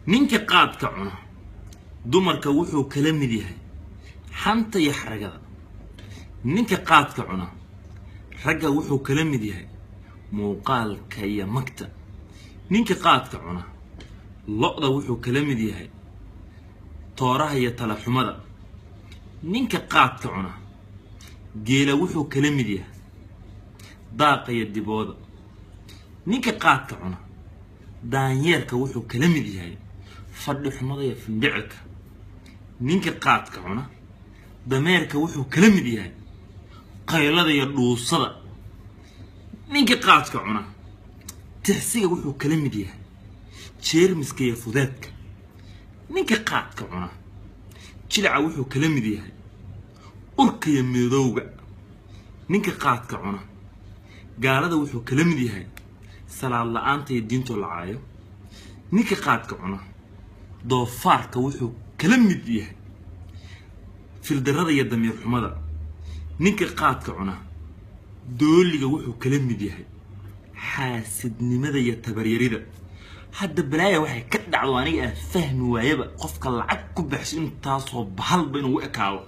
ninka qaadka cuna dumarka wuxuu kala mid yahay xanta iyo xaragada. ninka qaadka cuna ragga wuxuu kala mid yahay muuqaalka iyo magta. ninka qaadka cuna lo'da wuxuu kala mid yahay tooraha iyo talaxumada. ninka qaadka cuna geela wuxuu kala mid yahay daaqa iyo dibooda. ninka qaadka cuna daanyeerka wuxuu kala mid yahay fadhi xumada iyo findhicilka. ninka qaadka cuna dameerka wuxuu kala mid yahay qaylada iyo dhuusada. ninka qaadka cuna tixsiga wuxuu kala mid yahay jeermiska iyo fudeedka. ninka qaadka cuna jilaca wuxuu kala mid yahay urka iyo midowga. ninka qaadka cuna gaalada wuxuu kala mid yahay salaad la'aanta iyo diinto lacaayo. ninka qaadka cuna doofaarka wuxuu kala mid yahay fildarada iyo damiir xumada. ninka qaadka cuna dooliga wuxuu kala mid yahay xaasidnimada iyo tabaryarida. hadda balaaya waxay ka dhacdo aniga aan fahmi waayaba qofka lacag ku baxsho intaasoo bahalba inuu u ekaado.